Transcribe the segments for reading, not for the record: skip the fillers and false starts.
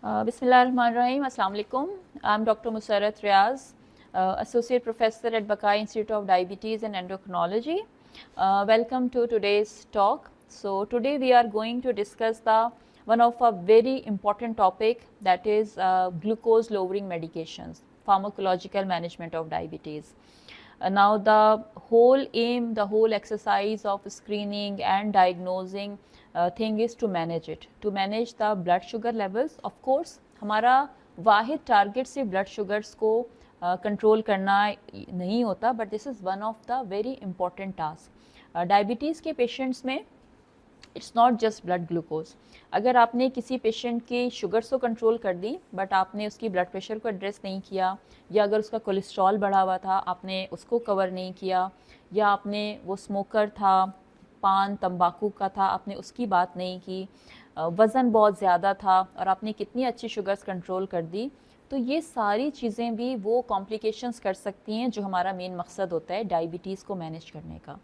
Bismillahirrahmanirrahim. Assalamu alaikum. I'm Dr. Musarrat Riaz, Associate Professor at Bakai Institute of Diabetes and Endocrinology. Welcome to today's talk. So today we are going to discuss one of a very important topic, that is glucose lowering medications, pharmacological management of diabetes. Now the whole aim, the whole exercise of screening and diagnosing thing is to manage it, to manage the blood sugar levels. Of course हमारा वाहिद target से blood sugars को control करना नहीं होता, but this is one of the very important task diabetes के patients में. It's not just blood glucose. अगर आपने किसी पेशेंट की शुगर्स को कंट्रोल कर दी बट आपने उसकी ब्लड प्रेशर को एड्रेस नहीं किया, या अगर उसका कोलेस्ट्रॉल बढ़ा हुआ था आपने उसको कवर नहीं किया, या आपने वो स्मोकर था, पान तंबाकू का था, आपने उसकी बात नहीं की, वज़न बहुत ज़्यादा था और आपने कितनी अच्छी शुगर्स कंट्रोल कर दी, तो ये सारी चीज़ें भी वो कॉम्प्लिकेशंस कर सकती हैं जो हमारा मेन मकसद होता है डायबिटीज़ को मैनेज करने का.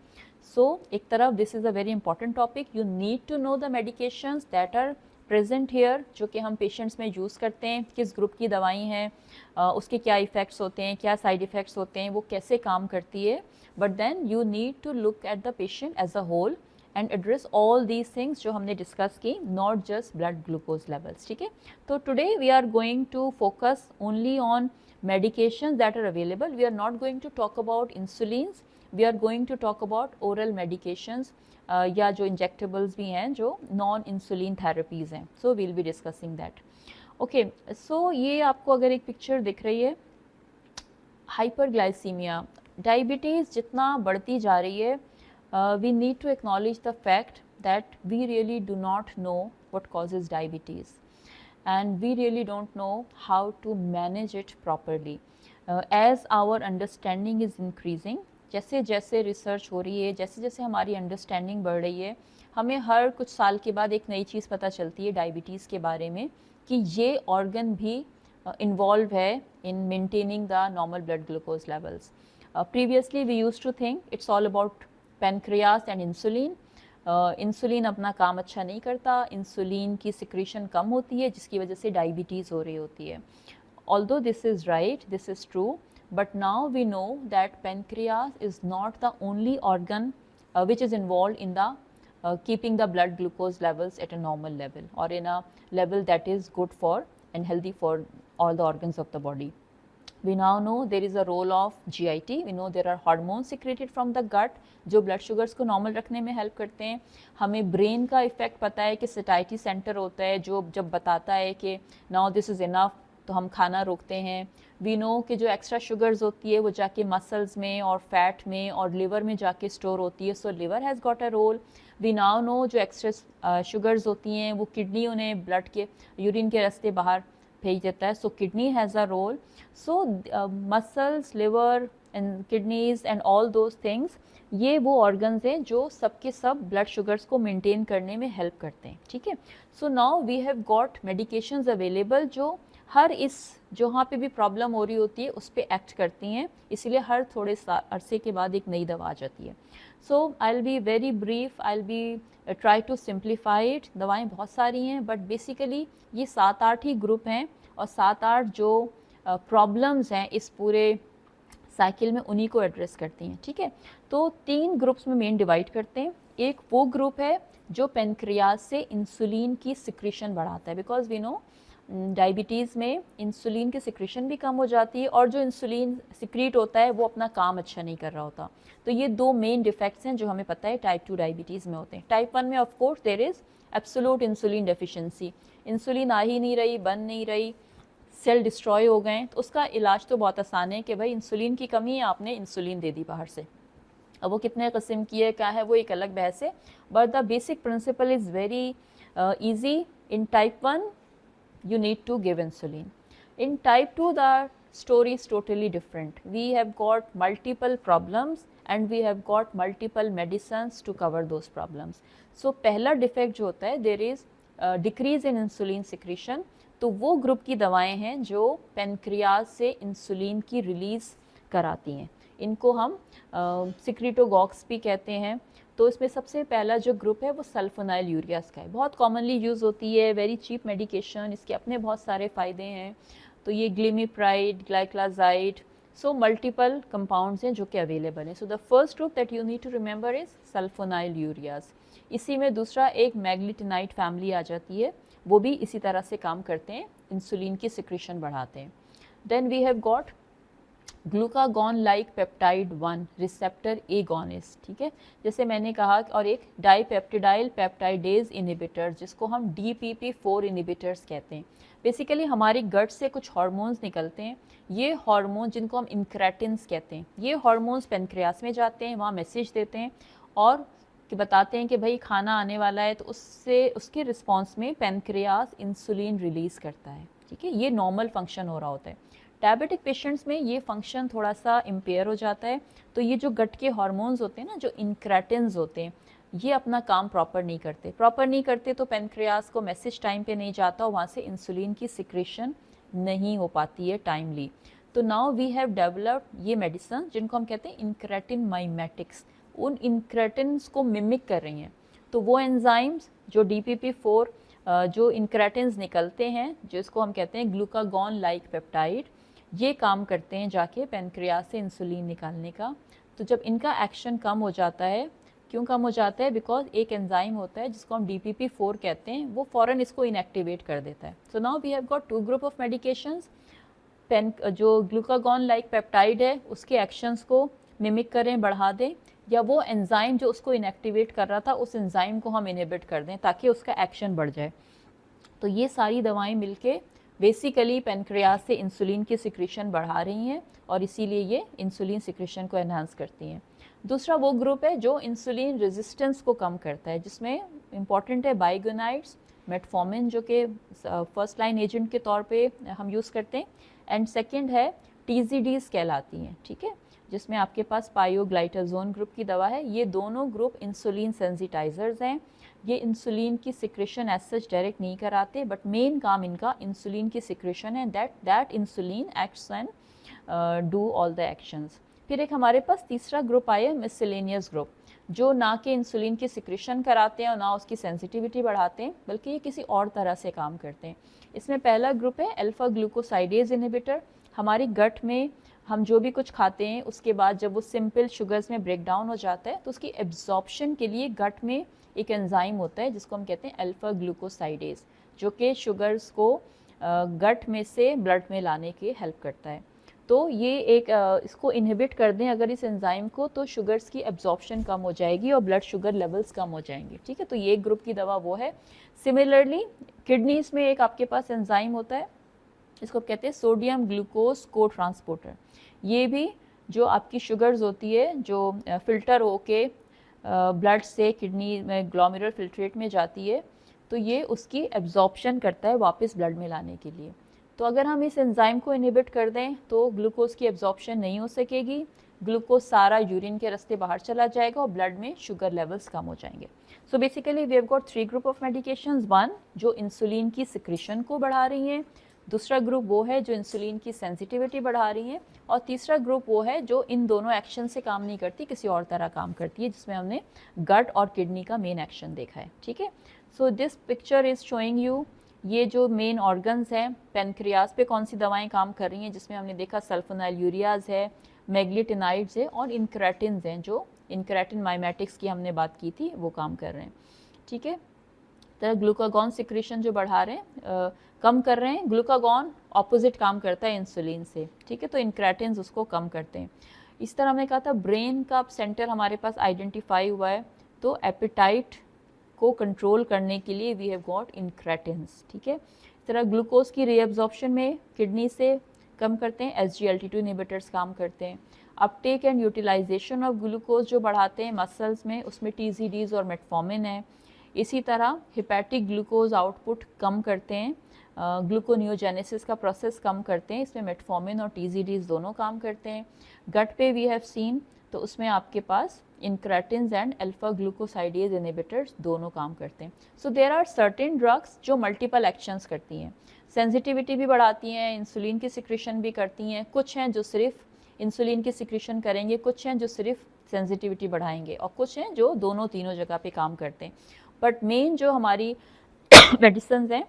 सो एक तरफ this is a very important topic. You need to know the medications that are present here, जो कि हम पेशेंट्स में यूज़ करते हैं, किस ग्रुप की दवाई हैं, उसके क्या इफ़ेक्ट्स होते हैं, क्या साइड इफ़ेक्ट्स होते हैं, वो कैसे काम करती है. But then you need to look at the patient as a whole and address all these things जो हमने डिस्कस की, not just blood glucose levels. ठीक है, तो today we are going to focus only on medications that are available. We are not going to talk about insulins, we are going to talk about oral medications या जो injectables भी हैं जो non insulin therapies हैं. So we'll be discussing that. Okay, so ये आपको अगर एक पिक्चर दिख रही है, हाइपरग्लाइसीमिया, डायबिटीज़ जितना बढ़ती जा रही है, we need to acknowledge the fact that we really do not know what causes diabetes. And we really don't know how to manage it properly. As our understanding is increasing, जैसे जैसे research हो रही है, जैसे जैसे हमारी understanding बढ़ रही है, हमें हर कुछ साल के बाद एक नई चीज़ पता चलती है डायबिटीज़ के बारे में कि ये ऑर्गन भी इन्वॉल्व है in maintaining the normal blood glucose levels. Previously we used to think it's all about pancreas and insulin. Insulin अपना काम अच्छा नहीं करता, इंसुलिन की सिक्रीशन कम होती है जिसकी वजह से डायबिटीज़ हो रही होती है. Although this is right, this is true, but now we know that pancreas is not the only organ which is involved in the keeping the blood glucose levels at a normal level or in a level that is good for and healthy for all the organs of the body. We now know there is a role of GIT. We know there are hormones secreted from the gut जो blood sugars को normal रखने में help करते हैं. हमें brain का effect पता है कि सटाइटी सेंटर होता है जो जब बताता है कि नाउ दिस इज़ इनफ, तो हम खाना रोकते हैं. वी नो कि जो एक्स्ट्रा शुगर्स होती है वो जाके मसल्स में और फैट में और लिवर में जाके स्टोर होती है, so liver has got a role. We now know जो एक्स्ट्रा शुगर्स होती हैं वो किडनी उन्हें ब्लड के यूरिन के रास्ते बाहर भेज देता है, so kidney has a role. So muscles, liver and kidneys and all those things, ये वो ऑर्गन्स हैं जो सबके सब ब्लड शुगर्स को मेंटेन करने में हेल्प करते हैं. ठीक है, so now we have got medications available जो हर इस जहाँ पे भी प्रॉब्लम हो रही होती है उस पर एक्ट करती हैं, इसीलिए हर थोड़े अरसे के बाद एक नई दवा आ जाती है. So I will be very brief, I will be try to simplify it. दवाएं बहुत सारी हैं बट बेसिकली ये 7-8 ही ग्रुप हैं और 7-8 जो प्रॉब्लम्स हैं इस पूरे साइकिल में उन्हीं को एड्रेस करती हैं. ठीक है, तो 3 ग्रुप्स में मेन डिवाइड करते हैं. एक वो ग्रुप है जो पेनक्रियाज से इंसुलिन की सिक्रीशन बढ़ाता है, बिकॉज वी नो डायबिटीज़ में इंसुलिन की सिक्रीशन भी कम हो जाती है और जो इंसुलिन सिक्रीट होता है वो अपना काम अच्छा नहीं कर रहा होता. तो ये 2 मेन डिफेक्ट्स हैं जो हमें पता है टाइप 2 डायबिटीज़ में होते हैं. टाइप 1 में of course there is absolute insulin deficiency, insulin आ ही नहीं रही, बन नहीं रही, सेल डिस्ट्रॉय हो गए. तो उसका इलाज तो बहुत आसान है कि भाई इंसुलिन की कमी है, आपने इंसुलिन दे दी बाहर से. अब वो कितने किस्म की है, क्या है, वो एक अलग बहस है, but the basic principle is very easy. In type 1 you need to give insulin. In type 2 the story is totally different. We have got multiple problems and we have got multiple medicines to cover those problems. So पहला defect जो होता है there is decrease in insulin secretion. तो वो group की दवाएं हैं जो पेनक्रियाज से इंसुलिन की रिलीज़ कराती हैं. इनको हम सिक्रीटोगॉक्स भी कहते हैं। तो इसमें सबसे पहला जो ग्रुप है वो सल्फोनाइल यूरियास का है, बहुत कॉमनली यूज़ होती है, वेरी चीप मेडिकेशन, इसके अपने बहुत सारे फ़ायदे हैं। तो ये glimepiride, gliclazide, so multiple compounds हैं जो कि अवेलेबल हैं। So the first group that you need to remember is sulfonylureas. इसी में दूसरा एक मैग्लिटिनाइड फैमिली आ जाती है, वो भी इसी तरह से काम करते हैं, इंसुलिन की सिक्रीशन बढ़ाते हैं। Then we have got glucagon like peptide 1 receptor agonist, ठीक है, जैसे मैंने कहा, और एक डाईपेप्टिडाइल पेप्टाइडेज इनहिबिटर जिसको हम DPP4 इनहिबिटर्स कहते हैं। बेसिकली हमारी गट से कुछ हार्मोन्स निकलते हैं, ये हार्मोन जिनको हम इंक्रेटिन्स कहते हैं, ये हार्मोन्स पेनक्रियास में जाते हैं, वहाँ मैसेज देते हैं और कि बताते हैं कि भाई खाना आने वाला है, तो उससे उसके रिस्पॉन्स में पेनक्रियास इंसुलिन रिलीज़ करता है, ठीक है, ये नॉर्मल फंक्शन हो रहा होता है। डायबिटिक पेशेंट्स में ये फंक्शन थोड़ा सा इम्पेयर हो जाता है, तो ये जो गट के हार्मोन्स होते हैं ना, जो इंक्रेटिन्स होते हैं, ये अपना काम प्रॉपर नहीं करते तो पेनक्रियास को मैसेज टाइम पे नहीं जाता, वहाँ से इंसुलिन की सिक्रेशन नहीं हो पाती है टाइमली। तो नाउ वी हैव डेवलप्ड ये मेडिसिन जिनको हम कहते हैं इंक्रेटिन माइमेटिक्स, उन इंक्रेटिन्स को मिमिक कर रही हैं। तो वो एंजाइम्स जो DPP4 जो इंक्रेटिन्स निकलते हैं, जिसको हम कहते हैं ग्लूकागॉन लाइक पेप्टाइड, ये काम करते हैं जाके पेनक्रियास से इंसुलिन निकालने का। तो जब इनका एक्शन कम हो जाता है, क्यों कम हो जाता है, बिकॉज एक एंजाइम होता है जिसको हम DPP4 कहते हैं, वो फ़ौरन इसको इनएक्टिवेट कर देता है। So now we have got 2 group of medications, जो ग्लूकागॉन लाइक पेप्टाइड है उसके एक्शंस को मिमिक करें, बढ़ा दें, या वो एंजाइम जो उसको इनएक्टिवेट कर रहा था उस एंजाइम को हम इनहिबिट कर दें ताकि उसका एक्शन बढ़ जाए। तो ये सारी दवाएं मिलके बेसिकली पेनक्रियास से इंसुलिन की सिक्रीशन बढ़ा रही हैं और इसीलिए ये इंसुलिन सिक्रीशन को एनहांस करती हैं। दूसरा वो ग्रुप है जो इंसुलिन रेजिस्टेंस को कम करता है, जिसमें इंपॉर्टेंट है बाइगोनाइड्स, मेटफॉर्मिन जो कि फर्स्ट लाइन एजेंट के तौर पे हम यूज़ करते हैं, एंड सेकंड है TZDs कहलाती हैं, ठीक है, जिसमें आपके पास पायोग्लाइटाजोन ग्रुप की दवा है। ये दोनों ग्रुप इंसुलिन सेंसिटाइजर्स हैं, ये इंसुलिन की सिक्रेशन एज सच डायरेक्ट नहीं कराते, बट मेन काम इनका इंसुलिन की सिक्रेशन है, that insulin acts and do all the actions. फिर एक हमारे पास तीसरा ग्रुप आया मिसलेनियस ग्रुप, जो ना कि इंसुलिन की सिक्रेशन कराते हैं और ना उसकी सेंसिटिविटी बढ़ाते हैं, बल्कि ये किसी और तरह से काम करते हैं। इसमें पहला ग्रुप है अल्फा ग्लूकोसाइडेज इनहिबिटर। हमारी गट में हम जो भी कुछ खाते हैं उसके बाद जब वो सिंपल शुगर्स में ब्रेक डाउन हो जाता है तो उसकी एब्जॉर्प्शन के लिए गट में एक एंजाइम होता है जिसको हम कहते हैं अल्फा ग्लूकोसाइडेज, जो कि शुगर्स को गट में से ब्लड में लाने के हेल्प करता है। तो ये एक इसको इनहिबिट कर दें अगर इस एंजाइम को, तो शुगर्स की एब्जॉर्प्शन कम हो जाएगी और ब्लड शुगर लेवल्स कम हो जाएंगे, ठीक है। तो ये एक ग्रुप की दवा वो है। सिमिलरली किडनीज में एक आपके पास एंजाइम होता है, इसको कहते हैं सोडियम ग्लूकोज को ट्रांसपोर्टर। ये भी जो आपकी शुगर्स होती है जो फ़िल्टर होके ब्लड से किडनी में ग्लोमेरुलर फिल्ट्रेट में जाती है, तो ये उसकी एब्जॉर्प्शन करता है वापस ब्लड में लाने के लिए। तो अगर हम इस एंजाइम को इनहिबिट कर दें तो ग्लूकोज की एब्जॉर्प्शन नहीं हो सकेगी, ग्लूकोज सारा यूरिन के रास्ते बाहर चला जाएगा और ब्लड में शुगर लेवल्स कम हो जाएंगे। So basically we have got 3 group of medications, 1 जो इंसुलिन की सिक्रेशन को बढ़ा रही हैं, दूसरा ग्रुप वो है जो इंसुलिन की सेंसिटिविटी बढ़ा रही है, और तीसरा ग्रुप वो है जो इन दोनों एक्शन से काम नहीं करती, किसी और तरह काम करती है, जिसमें हमने गट और किडनी का मेन एक्शन देखा है, ठीक है। So this picture is showing you ये जो मेन ऑर्गन्स हैं, पेनक्रियास पे कौन सी दवाएं काम कर रही हैं, जिसमें हमने देखा सल्फोनाइल यूरियाज है, मैग्लिटिनाइड्स है और इंक्रेटिन्स हैं, जो इंक्रेटिन माइमेटिक्स की हमने बात की थी वो काम कर रहे हैं, ठीक है। तरह ग्लूकागॉन सिक्रेशन जो बढ़ा रहे हैं, कम कर रहे हैं, ग्लूकागॉन ऑपोजिट काम करता है इंसुलिन से, ठीक है, तो इंक्रेटिन्स उसको कम करते हैं। इस तरह हमने कहा था ब्रेन का सेंटर हमारे पास आइडेंटिफाई हुआ है, तो एपिटाइट को कंट्रोल करने के लिए वी हैव गॉट इंक्रेटिन्स, ठीक है। इस तरह ग्लूकोज की रीअब्जॉर्प्शन में किडनी से कम करते हैं, SGLT2 इनहिबिटर्स काम करते हैं। Uptake and utilisation of glucose जो बढ़ाते हैं मसल्स में, उसमें TZDs और मेटफॉर्मिन है। इसी तरह हिपैटिक ग्लूकोज आउटपुट कम करते हैं, ग्लूकोनियोजेनेसिस का प्रोसेस कम करते हैं, इसमें मेटफॉर्मिन और TZDs दोनों काम करते हैं। गट पे वी हैव सीन, तो उसमें आपके पास incretins and alpha glucosidase inhibitors दोनों काम करते हैं। So there are certain drugs जो मल्टीपल एक्शंस करती हैं, सेंसिटिविटी भी बढ़ाती हैं, इंसुलिन की सिक्रेशन भी करती हैं, कुछ हैं जो सिर्फ इंसुलिन की सिक्रीशन करेंगे, कुछ हैं जो सिर्फ सेंसिटिविटी बढ़ाएंगे और कुछ हैं जो दोनों तीनों जगह पे काम करते हैं। बट मेन जो हमारी मेडिसिन हैं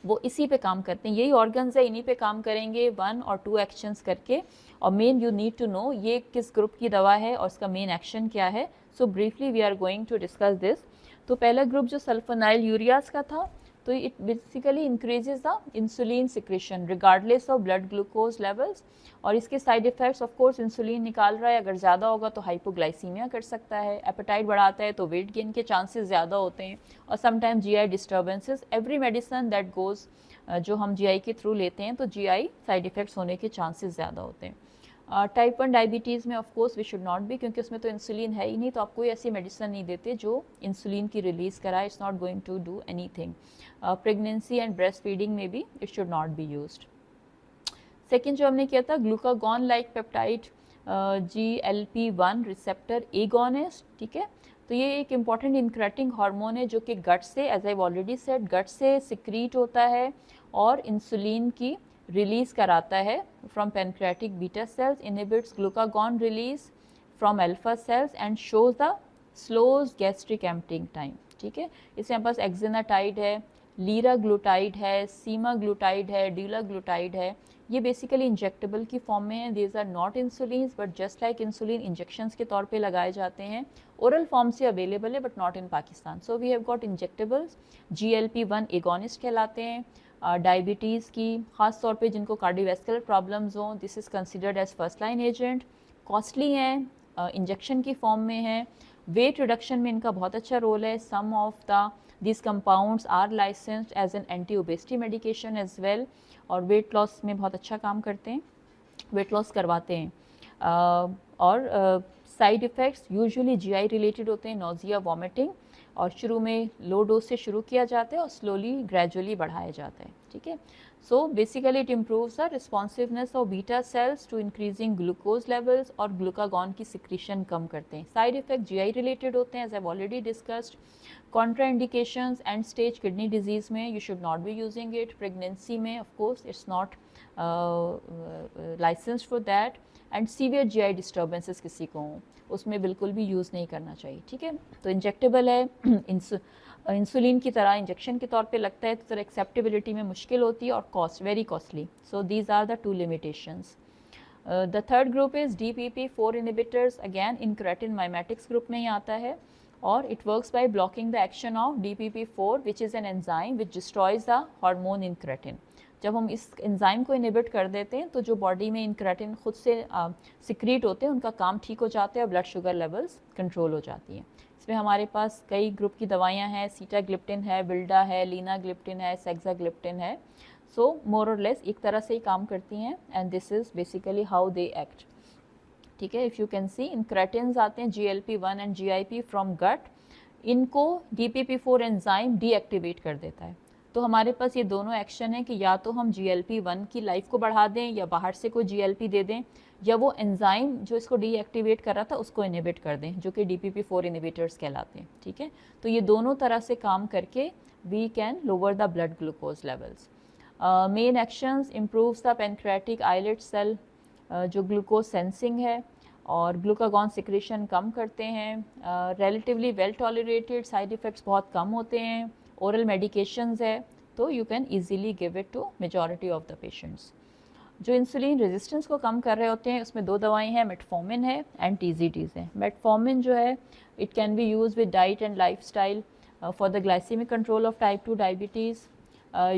वो इसी पे काम करते हैं, यही ऑर्गन्स है, इन्हीं पे काम करेंगे 1 और 2 एक्शंस करके। और main you need to know ये किस ग्रुप की दवा है और इसका मेन एक्शन क्या है। So briefly we are going to discuss this. तो पहला ग्रुप जो सल्फोनाइल यूरियाज का था, तो it basically increases the insulin secretion regardless of blood glucose levels. और इसके side effects of course insulin निकाल रहा है, अगर ज़्यादा होगा तो हाइपोग्लाइसीमिया कर सकता है, एपेटाइट बढ़ाता है तो वेट गेन के चांसेस ज़्यादा होते हैं, और sometime GI disturbances. Every medicine that goes जो हम जीआई के थ्रू लेते हैं तो जीआई साइड इफ़ेक्ट्स होने के चांसेस ज़्यादा होते हैं। टाइप 1 डायबिटीज़ में of course we should not be, क्योंकि उसमें तो इंसुलिन है ही नहीं, तो आप कोई ऐसी मेडिसिन नहीं देते जो इंसुलिन की रिलीज़ कराए, it's not going to do anything. Pregnancy and breast feeding में भी it should not be used. Second जो हमने किया था glucagon like peptide GLP-1 receptor agonist, ठीक है। तो ये एक इम्पॉर्टेंट इंक्रेटिंग हार्मोन है जो कि गट से, एज आई ऑलरेडी सेड, गट से सिक्रीट होता है और इंसुलिन की रिलीज कराता है from pancreatic beta cells, inhibits glucagon release from alpha cells and shows the slows gastric emptying time, ठीक है। इसमें हमारे पास एक्जिनाटाइड है, लीराग्लूटाइड है, सीमाग्लूटाइड है, डीलाग्लूटाइड है। ये बेसिकली इंजेक्टेबल की फॉर्म में है, these are not insulin but just like insulin injections के तौर पे लगाए जाते हैं। ओरल फॉर्म से अवेलेबल है but not in Pakistan. So we have got injectables, GLP-1 agonist कहलाते हैं। डायबिटीज़ की ख़ास तौर पे जिनको कार्डियोवैस्कुलर प्रॉब्लम्स हों, this is considered as first line agent. Costly हैं, इंजेक्शन की फॉर्म में है। वेट रिडक्शन में इनका बहुत अच्छा रोल है। Some of the these compounds are licensed as an anti-obesity medication as well, और वेट लॉस में बहुत अच्छा काम करते हैं, वेट लॉस करवाते हैं। और side effects usually GI related होते हैं, नोजिया, वॉमिटिंग, और शुरू में लो डोज से शुरू किया जाता है और स्लोली ग्रेजुअली बढ़ाया जाता है, ठीक है। So basically it improves the responsiveness of beta cells to increasing glucose levels, और ग्लूकागॉन की सिक्रीशन कम करते हैं। साइड इफेक्ट जीआई रिलेटेड होते हैं, as I already discussed. Contraindications end stage kidney disease में you should not be using it. Pregnancy में of course it's not licensed for that. And severe GI disturbances किसी को हों उसमें बिल्कुल भी यूज़ नहीं करना चाहिए, ठीक है। तो इंजेक्टेबल है, इंसुलिन की तरह इंजेक्शन के तौर पे लगता है, तो सर एक्सेप्टेबिलिटी में मुश्किल होती है और cost very costly. So these are the 2 limitations. The third group is DPP-4 inhibitors, again incretin mimetics group में ही आता है, और it works by blocking the action of DPP-4 which is an enzyme which destroys the hormone incretin. जब हम इस enzyme को inhibit कर देते हैं तो जो बॉडी में इनक्रेटिन खुद से सिक्रीट होते हैं उनका काम ठीक हो जाता है और ब्लड शुगर लेवल्स कंट्रोल हो जाती हैं। इसमें हमारे पास कई ग्रुप की दवाइयाँ हैं, सीटाग्लिप्टिन है, विल्डा है, लीनाग्लिप्टिन है, सेक्साग्लिप्टिन है। सो मोर और लेस एक तरह से ही काम करती हैं, and this is basically how they act, ठीक है। इफ़ यू कैन सी इनक्रेटिन्स आते हैं GLP-1 एंड GIP फ्रॉम गट, इनको DPP-4 एंजाइम डीएक्टिवेट कर देता है। तो हमारे पास ये दोनों एक्शन है कि या तो हम GLP-1 की लाइफ को बढ़ा दें या बाहर से कोई GLP दे दें, या वो एंजाइम जो इसको डीएक्टिवेट कर रहा था उसको इनहिबिट कर दें, जो कि DPP-4 इनहिबिटर्स कहलाते हैं, ठीक है। तो ये दोनों तरह से काम करके we can lower the blood glucose levels. Main actions improves the pancreatic islet cell जो ग्लूकोज सेंसिंग है, और ग्लूकागॉन सिक्रेशन कम करते हैं। Relatively well tolerated, side effects बहुत कम होते हैं, ओरल मेडिकेशंस है, तो you can easily give it to majority of the patients. जो इंसुलिन रेजिस्टेंस को कम कर रहे होते हैं उसमें 2 दवाएं हैं, मेटफॉर्मिन है एंड TZDs है। मेटफॉर्मिन जो है it can be use with diet and lifestyle for the glycaemic control of type 2 diabetes.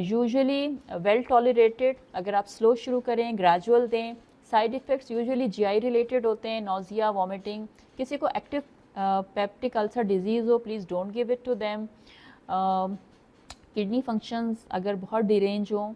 Usually well tolerated, अगर आप स्लो शुरू करें, ग्रेजुअल दें। Side effects usually GI related होते हैं, नोजिया, वॉमिटिंग। किसी को एक्टिव पेप्टिक अल्सर डिजीज़ हो, please don't give it to them. Kidney functions अगर बहुत डिरेंज हों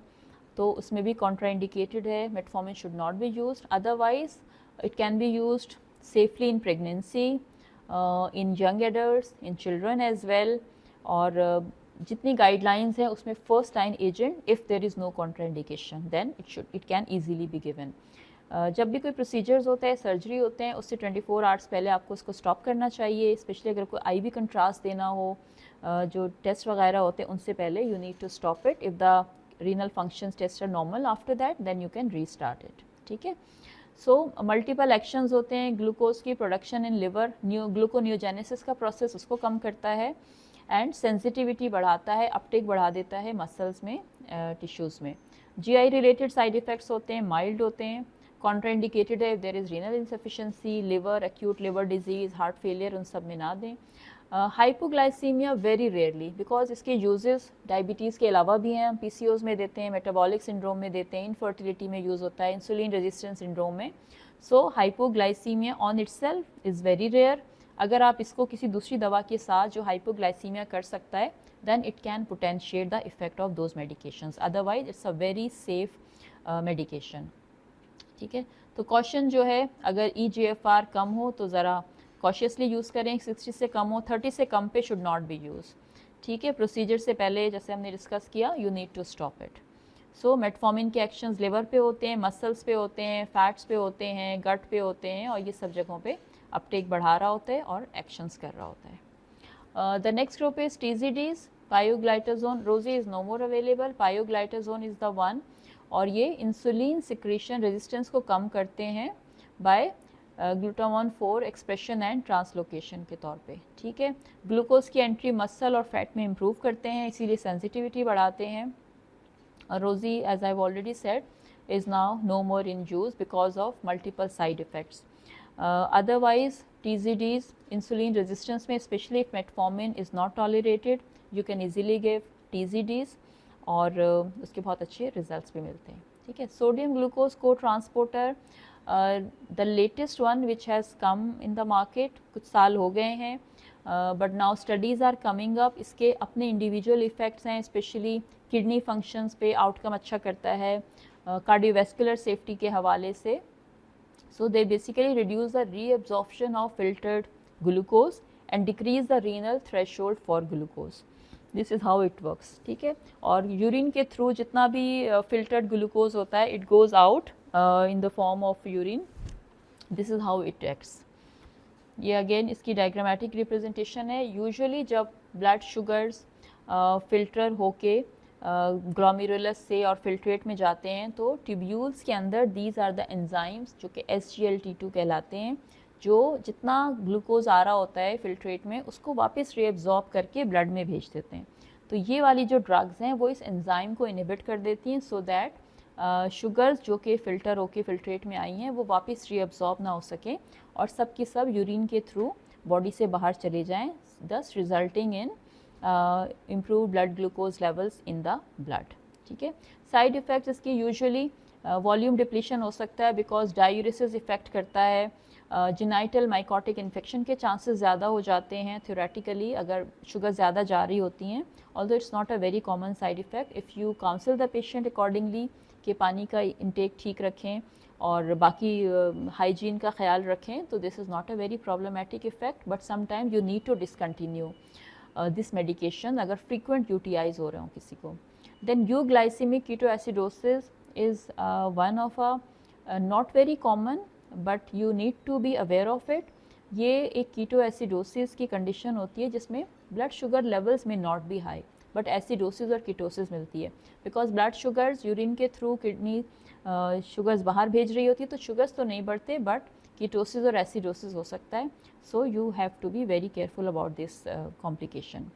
तो उसमें भी कॉन्ट्राइंडिकेटेड है, metformin should not be used. Otherwise it can be used safely in pregnancy, in young adults, in children as well. और जितनी गाइडलाइंस हैं उसमें first line agent, if there is no contraindication then it can easily be given. जब भी कोई procedures होते हैं, surgery होते हैं, उससे 24 आवर्स पहले आपको उसको स्टॉप करना चाहिए, स्पेशली अगर कोई IV कंट्रास्ट देना हो, जो टेस्ट वगैरह होते हैं उनसे पहले you need to stop it. If the renal functions test are normal after that then you can restart it, ठीक है। सो मल्टीपल एक्शंस होते हैं, ग्लूकोज की प्रोडक्शन इन लिवर, ग्लूकोनियोजेनेसिस का प्रोसेस उसको कम करता है, एंड सेंसिटिविटी बढ़ाता है, अपटेक बढ़ा देता है मसल्स में, टिश्यूज़ में। जीआई रिलेटेड साइड इफ़ेक्ट्स होते हैं, माइल्ड होते हैं, कॉन्ट्राइंडिकेटेड है if there is renal insufficiency, liver, acute liver disease, heart failure, उन सब में ना दें। हाइपोग्लाइसीमिया वेरी रेयरली, बिकॉज इसके यूजेस डायबिटीज़ के अलावा भी हैं, हम पीसीओज में देते हैं, मेटाबॉलिक सिंड्रोम में देते हैं, इनफर्टिलिटी में यूज़ होता है, इंसुलिन रेजिस्टेंस सिंड्रोम में। So hypoglycaemia on itself is very rare. अगर आप इसको किसी दूसरी दवा के साथ जो हाइपोग्लाइसीमिया कर सकता है, then it can potentiate the effect of those medications, otherwise it's a very safe medication। ठीक है, तो कॉशन जो है, अगर EGFR कम हो तो ज़रा कॉशियसली यूज़ करें, 60 से कम हो, 30 से कम पे शुड नॉट बी यूज़। ठीक है, प्रोसीजर से पहले जैसे हमने डिस्कस किया, you need to stop it. So metformin के एक्शंस लिवर पे होते हैं, मसल्स पे होते हैं, फैट्स पे होते हैं, गट पे होते हैं, और ये सब जगहों पे अपटेक बढ़ा रहा होता है और एक्शंस कर रहा होता है। The next group is TZDs, pioglitazone. Rosi is no more available, pioglitazone is the one, और ये इंसुलिन सिक्रीशन रेजिस्टेंस को कम करते हैं by glutamine 4 expression and translocation के तौर पे। ठीक है, ग्लूकोज की एंट्री मसल और फैट में इम्प्रूव करते हैं, इसीलिए सेंसिटिविटी बढ़ाते हैं। Rosi, as I have already said, is now no more in use because of multiple side effects. Otherwise, TZDs, insulin resistance में especially if metformin is not tolerated, you can easily give TZDs, और उसके बहुत अच्छे results भी मिलते हैं। ठीक है, sodium glucose cotransporter, the latest one which has come in the market, कुछ साल हो गए हैं, but now studies are coming up. इसके अपने इंडिविजुअल इफ़ेक्ट्स हैं, स्पेशली किडनी फंक्शंस पे आउटकम अच्छा करता है, कार्डियोवैस्कुलर सेफ्टी के हवाले से। So they basically reduce the reabsorption of filtered glucose and decrease the renal threshold for glucose. This is how it works. ठीक है, और यूरिन के थ्रू जितना भी फिल्टर्ड ग्लूकोज होता है, it goes out in the form of urine. This is how it acts. ये again इसकी डायग्रामेटिक रिप्रेजेंटेशन है। यूजुअली जब ब्लड शुगर्स फिल्टर होके ग्लोमेरुलस से और फिल्ट्रेट में जाते हैं, तो ट्यूब्यूल्स के अंदर दीज आर द एंजाइम्स जो कि SGLT2 कहलाते हैं, जो जितना ग्लूकोज आ रहा होता है फिल्ट्रेट में उसको वापस रीअब्जॉर्ब करके ब्लड में भेज देते हैं। तो ये वाली जो ड्रग्स हैं वो इस एंजाइम को इनहिबिट कर देती हैं, सो दैट शुगर्स जो कि फ़िल्टर होके फिल्ट्रेट में आई हैं वो वापस रीअब्जॉर्ब ना हो सकें और सब की सब यूरिन के थ्रू बॉडी से बाहर चले जाएं, दस resulting in improve blood glucose levels in the blood. ठीक है, साइड इफ़ेक्ट्स इसके यूजुअली वॉल्यूम डिप्लीशन हो सकता है, बिकॉज डायूरेसिस इफ़ेक्ट करता है, जेनाइटल माइकोटिक इन्फेक्शन के चांसेस ज़्यादा हो जाते हैं थ्योरेटिकली अगर शुगर ज़्यादा जा रही होती हैं, although it's not a very common side effect if you council the patient accordingly कि पानी का इंटेक ठीक रखें और बाकी हाइजीन का ख्याल रखें, तो this is not a very problematic effect, but sometime you need to discontinue this medication अगर फ्रीक्वेंट यूटीआईज हो रहे हों किसी को। Then euglycaemic ketoacidosis is one of a not very common but you need to be aware of it. ये एक ketoacidosis की condition होती है जिसमें ब्लड शुगर लेवल्स में not be high but acidosis और कीटोसिस मिलती है, बिकॉज ब्लड शुगर्स यूरिन के थ्रू किडनी शुगर्स बाहर भेज रही होती है, तो शुगर्स तो नहीं बढ़ते बट कीटोसिस और एसिडोसिस हो सकता है। So you have to be very careful about this complication.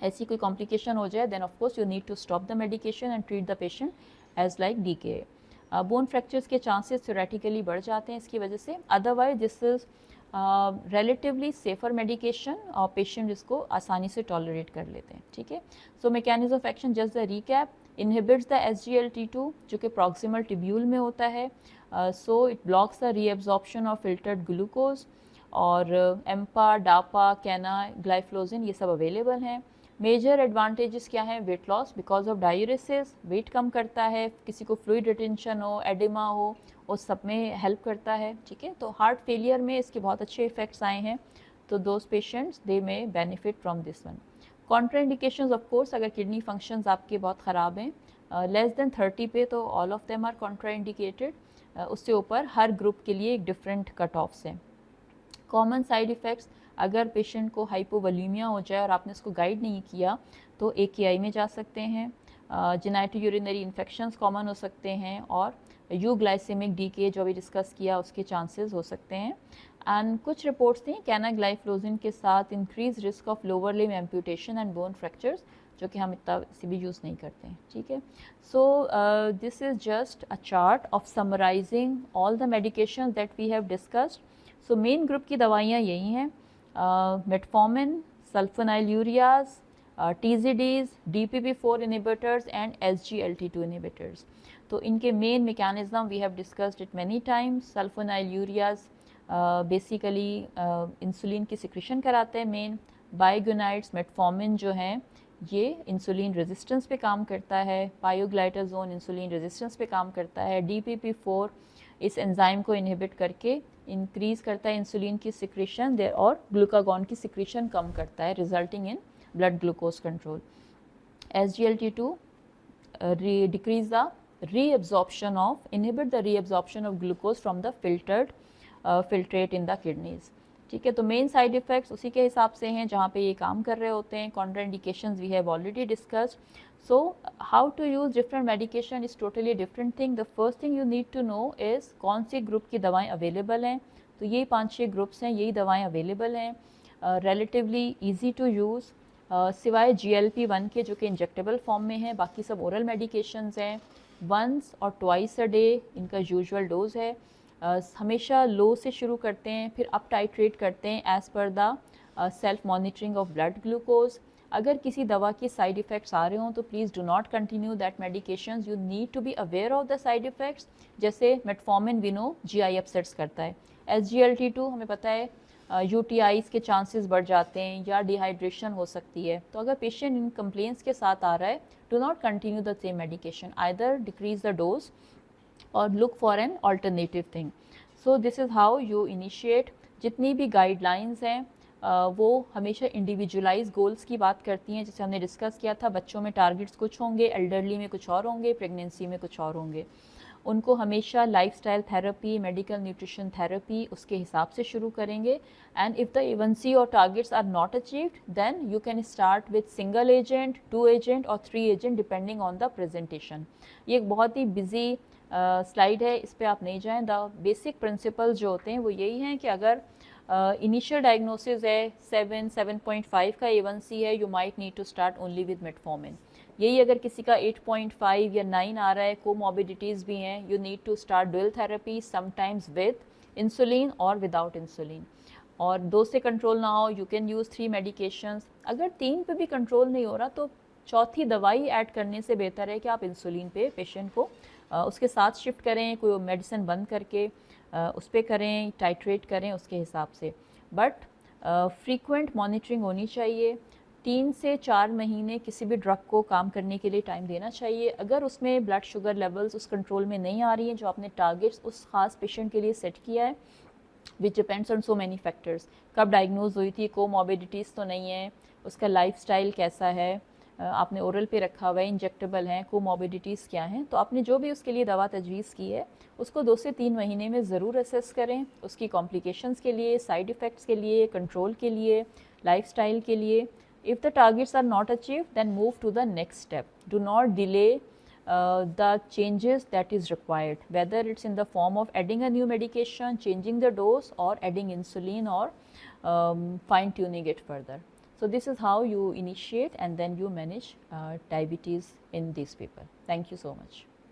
ऐसी कोई कॉम्प्लिकेशन हो जाए then of course you need to stop the medication and treat the patient as like DKA। Bone fractures के chances theoretically बढ़ जाते हैं इसकी वजह से, otherwise this is relatively safer medication और पेशेंट इसको आसानी से टॉलरेट कर लेते हैं। ठीक है, so mechanism of action just the recap, inhibits the SGLT2 जो कि प्रॉक्सिमल ट्यूब्यूल में होता है, so it blocks the reabsorption of filtered glucose, और एम्पा, डापा, कैना, ग्लाइफ्लोजिन ये सब अवेलेबल हैं। मेजर एडवांटेजेस क्या हैं? Weight loss because of diuresis, weight कम करता है, किसी को फ्लूइड रिटेंशन हो, एडिमा हो, उस सब में हेल्प करता है। ठीक है, तो हार्ट फेलियर में इसके बहुत अच्छे इफेक्ट्स आए हैं, तो those patients they may benefit from this one. Contraindications of course अगर किडनी फंक्शंस आपके बहुत ख़राब हैं, लेस देन 30 पे तो all of them are contraindicated, उससे ऊपर हर ग्रुप के लिए एक डिफरेंट कट ऑफ्स हैं। कॉमन साइड इफ़ेक्ट्स, अगर पेशेंट को हाइपोवोलीमिया हो जाए और आपने उसको गाइड नहीं किया तो AKI में जा सकते हैं, जेनाइटो यूरिनरी इन्फेक्शंस कॉमन हो सकते हैं, और यूग्लाइसेमिक डीके जो भी डिस्कस किया उसके चांसेस हो सकते हैं। एंड कुछ रिपोर्ट्स थी कैनाग्लाइफ्लोजिन के साथ increase risk of lower limb amputation and bone fractures, जो कि हम इतना से भी यूज़ नहीं करते हैं, ठीक है। So this is just a chart of summarising all the medication that we have discussed. So main group की दवाइयाँ यही हैं, metformin, sulfonylureas, TZDs, DPP4 inhibitors and SGLT2 inhibitors. तो इनके main mechanism we have discussed it many times. Sulfonylureas basically insulin की secretion कराते हैं main. बायोगुनाइड्स, metformin जो हैं ये इंसुलिन रेजिस्टेंस पे काम करता है। पायोग्लाइटाजोन इंसुलिन रेजिस्टेंस पे काम करता है। DPP4 इस एंजाइम को इनहिबिट करके इंक्रीज़ करता है इंसुलिन की सिक्रेशन देर, और ग्लूकागॉन की सिक्रेशन कम करता है, resulting in blood glucose control. SGLT2 decrease the reabsorption of, inhibit the reabsorption of glucose from the filtrate in the kidneys. ठीक है, तो मेन साइड इफ़ेक्ट्स उसी के हिसाब से हैं जहाँ पे ये काम कर रहे होते हैं। Contraindications we have already discussed. So how to use different medication is totally different thing. The first thing you need to know is कौन सी ग्रुप की दवाएं अवेलेबल हैं। तो यही 5-6 ग्रुप्स हैं, यही दवाएं अवेलेबल हैं, रिलेटिवली ईजी टू यूज़, सिवाय GLP-1 के जो कि इंजेक्टेबल फॉर्म में है, बाकी सब ओरल मेडिकेशंस हैं। वंस और ट्वाइस अ डे इनका यूजुअल डोज है। हमेशा लो से शुरू करते हैं, फिर अप टाइट्रेट करते हैं as per the self monitoring of blood glucose. अगर किसी दवा के साइड इफ़ेक्ट्स आ रहे हों तो please do not continue that medications. You need to be aware of the side effects. जैसे metformin we know GI upsets करता है। SGLT2 हमें पता है UTIs के चांसेस बढ़ जाते हैं या डिहाइड्रेशन हो सकती है। तो अगर पेशेंट इन कंप्लेंट्स के साथ आ रहा है, do not continue the same medication, either decrease the dose और look for an alternative thing. So this is how you initiate. जितनी भी गाइडलाइंस हैं वो हमेशा इंडिविजुअलाइज गोल्स की बात करती हैं। जैसे हमने डिस्कस किया था, बच्चों में टारगेट्स कुछ होंगे, एल्डरली में कुछ और होंगे, प्रेगनेंसी में कुछ और होंगे। उनको हमेशा lifestyle therapy, medical nutrition therapy उसके हिसाब से शुरू करेंगे। एंड इफ़ द A1C और targets are not achieved then you can start with single agent, 2 agent और 3 agent depending on the presentation. ये एक बहुत ही बिजी स्लाइड है, इस पर आप नहीं जाएं। द बेसिक प्रिंसिपल्स जो होते हैं वो यही हैं कि अगर इनिशियल डायग्नोसिस है 7.5 का A1C है, you might need to start only with metformin. यही अगर किसी का 8.5 या 9 आ रहा है, कोमॉर्बिडिटीज़ भी हैं, you need to start dual therapy sometimes with insulin और विदाउट इंसुलिन। और 2 से कंट्रोल ना हो, यू कैन यूज़ 3 मेडिकेशंस। अगर 3 पे भी कंट्रोल नहीं हो रहा तो चौथी दवाई ऐड करने से बेहतर है कि आप इंसुलिन पे पेशेंट को उसके साथ शिफ्ट करें, कोई मेडिसिन बंद करके उस पर करें, टाइट्रेट करें उसके हिसाब से। बट फ्रीक्वेंट मॉनिटरिंग होनी चाहिए। 3 से 4 महीने किसी भी ड्रग को काम करने के लिए टाइम देना चाहिए। अगर उसमें ब्लड शुगर लेवल्स उस कंट्रोल में नहीं आ रही हैं जो आपने टारगेट्स उस खास पेशेंट के लिए सेट किया है, which depends on so many factors. कब डायग्नोज हुई थी, कोमॉर्बिडिटीज़ तो नहीं है, उसका लाइफस्टाइल कैसा है, आपने ओरल पे रखा हुआ है, इंजेक्टेबल हैं, कोमॉर्बिडिटीज़ क्या हैं, तो आपने जो भी उसके लिए दवा तजवीज़ की है उसको 2 से 3 महीने में ज़रूर असेस करें, उसकी कॉम्प्लिकेशंस के लिए, साइड इफ़ेक्ट्स के लिए, कंट्रोल के लिए, लाइफस्टाइल के लिए। If the targets are not achieved, then move to the next step. Do not delay the changes that is required, whether it's in the form of adding a new medication, changing the dose, or adding insulin, or fine tuning it further. So this is how you initiate and then you manage diabetes in these people. Thank you so much.